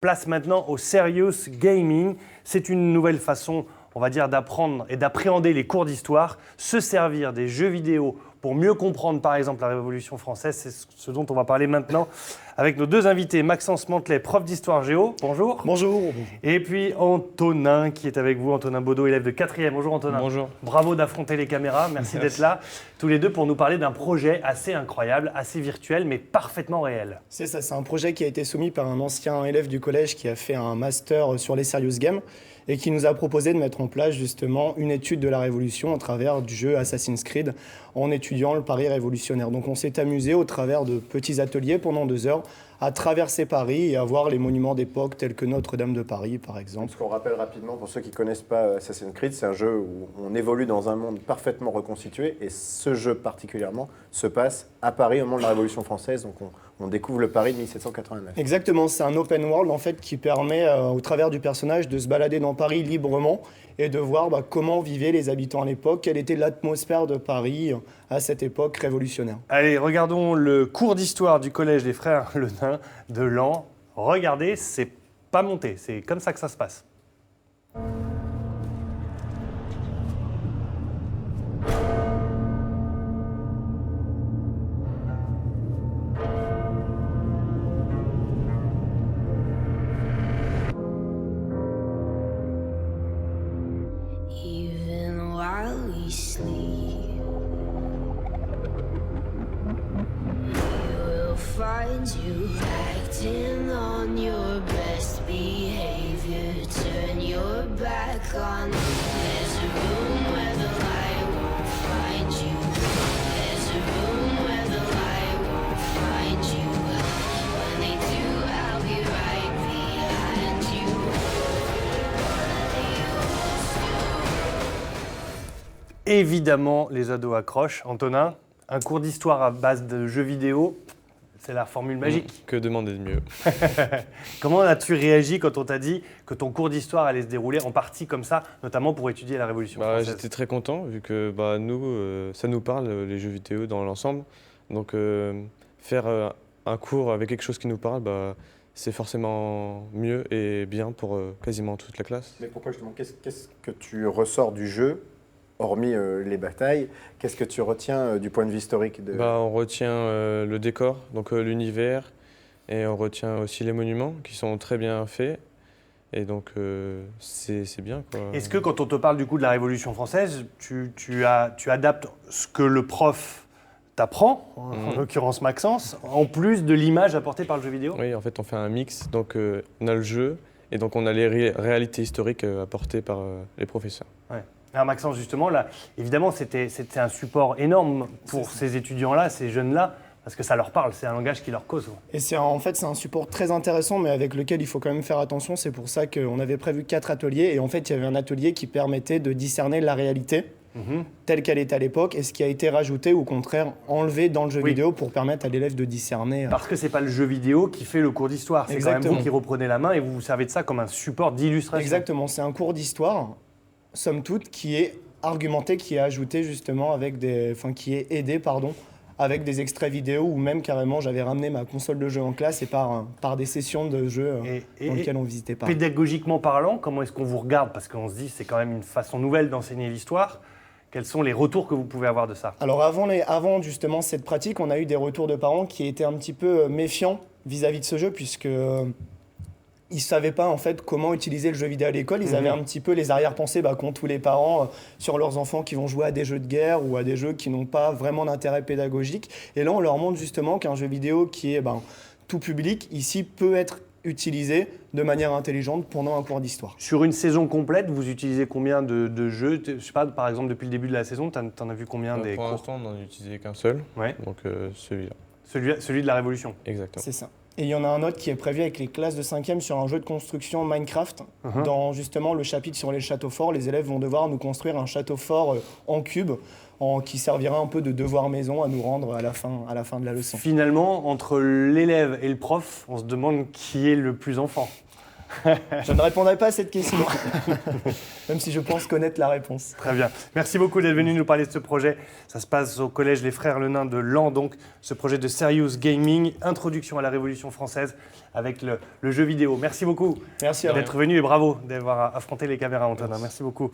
Place maintenant au serious gaming. C'est une nouvelle façon, on va dire, d'apprendre et d'appréhender les cours d'histoire, se servir des jeux vidéo pour mieux comprendre, par exemple, la Révolution française. C'est ce dont on va parler maintenant avec nos deux invités. Maxence Mantelet, prof d'histoire géo. Bonjour. Bonjour. Et puis Antonin qui est avec vous, Antonin Baudot, élève de 4e. Bonjour Antonin. Bonjour. Bravo d'affronter les caméras. Merci d'être là, tous les deux, pour nous parler d'un projet assez incroyable, assez virtuel, mais parfaitement réel. C'est ça, c'est un projet qui a été soumis par un ancien élève du collège qui a fait un master sur les serious games et qui nous a proposé de mettre en place justement une étude de la Révolution au travers du jeu Assassin's Creed en étudiant le Paris révolutionnaire. Donc on s'est amusé au travers de petits ateliers pendant 2 heures à traverser Paris et à voir les monuments d'époque tels que Notre-Dame de Paris par exemple. Ce qu'on rappelle rapidement pour ceux qui ne connaissent pas Assassin's Creed, c'est un jeu où on évolue dans un monde parfaitement reconstitué et ce jeu particulièrement se passe à Paris au moment de la Révolution française, donc on découvre le Paris de 1789. Exactement, c'est un open world en fait qui permet au travers du personnage de se balader dans Paris librement et de voir comment vivaient les habitants à l'époque, quelle était l'atmosphère de Paris à cette époque révolutionnaire. Allez, regardons le cours d'histoire du collège des frères Le Nain de Laon. Regardez, c'est pas monté, c'est comme ça que ça se passe. Even while we sleep, you will find you acting on your best behavior. Turn your back on me. There's a room where the light won't find you. There's a room where the light won't find you. When they do, I'll be right behind you. Évidemment, les ados accrochent. Antonin, un cours d'histoire à base de jeux vidéo, c'est la formule magique. Que demander de mieux? Comment as-tu réagi quand on t'a dit que ton cours d'histoire allait se dérouler en partie comme ça, notamment pour étudier la Révolution française? J'étais très content vu que nous, ça nous parle, les jeux vidéo dans l'ensemble. Donc faire un cours avec quelque chose qui nous parle, c'est forcément mieux et bien pour quasiment toute la classe. Mais pourquoi justement, qu'est-ce que tu ressors du jeu, hormis les batailles, qu'est-ce que tu retiens du point de vue historique de... On retient le décor, donc l'univers, et on retient aussi les monuments qui sont très bien faits. Et donc c'est bien, quoi. Est-ce que quand on te parle du coup de la Révolution française, tu adaptes ce que le prof t'apprend, en l'occurrence Maxence, en plus de l'image apportée par le jeu vidéo? Oui, en fait on fait un mix, donc on a le jeu et donc on a les réalités historiques apportées par les professeurs. Ouais. Alors Maxence, justement, là, évidemment, c'était un support énorme pour ces étudiants-là, ces jeunes-là, parce que ça leur parle, c'est un langage qui leur cause. Et c'est un support très intéressant, mais avec lequel il faut quand même faire attention. C'est pour ça qu'on avait prévu 4 ateliers. Et en fait, il y avait un atelier qui permettait de discerner la réalité telle qu'elle était à l'époque et ce qui a été rajouté ou au contraire enlevé dans le jeu vidéo pour permettre à l'élève de discerner. Parce que c'est pas le jeu vidéo qui fait le cours d'histoire, c'est quand même Exactement. vous qui reprenez la main et vous vous servez de ça comme un support d'illustration. Exactement, c'est un cours d'histoire, somme toute, qui est argumenté, qui est ajouté justement qui est aidé, avec des extraits vidéo ou même carrément j'avais ramené ma console de jeu en classe et par des sessions de jeu dans lesquelles on visitait pas. Pédagogiquement parlant, comment est-ce qu'on vous regarde? Parce qu'on se dit c'est quand même une façon nouvelle d'enseigner l'histoire. Quels sont les retours que vous pouvez avoir de ça? Alors avant justement cette pratique, on a eu des retours de parents qui étaient un petit peu méfiants vis-à-vis de ce jeu puisque ils ne savaient pas en fait comment utiliser le jeu vidéo à l'école. Ils avaient un petit peu les arrière-pensées qu'ont tous les parents sur leurs enfants qui vont jouer à des jeux de guerre ou à des jeux qui n'ont pas vraiment d'intérêt pédagogique. Et là, on leur montre justement qu'un jeu vidéo qui est tout public, ici, peut être utilisé de manière intelligente pendant un cours d'histoire. Sur une saison complète, vous utilisez combien de jeux? Je sais pas, par exemple, depuis le début de la saison, t'en as vu combien des Pour cours? l'instant, on n'en a utilisé qu'un seul, Ouais. donc celui-là. Celui de la Révolution. Exactement. C'est ça. Et il y en a un autre qui est prévu avec les classes de 5e sur un jeu de construction Minecraft. Dans justement le chapitre sur les châteaux forts, les élèves vont devoir nous construire un château fort en cube qui servira un peu de devoir maison à nous rendre à la fin de la leçon. Finalement, entre l'élève et le prof, on se demande qui est le plus enfant. Je ne répondrai pas à cette question, même si je pense connaître la réponse. Très bien. Merci beaucoup d'être venu nous parler de ce projet. Ça se passe au collège Les Frères Le Nain de Laon, donc ce projet de Serious Gaming, introduction à la Révolution française avec le jeu vidéo. Merci beaucoup Merci à vous. d'être venu et bravo d'avoir affronté les caméras, Antonin. Merci beaucoup.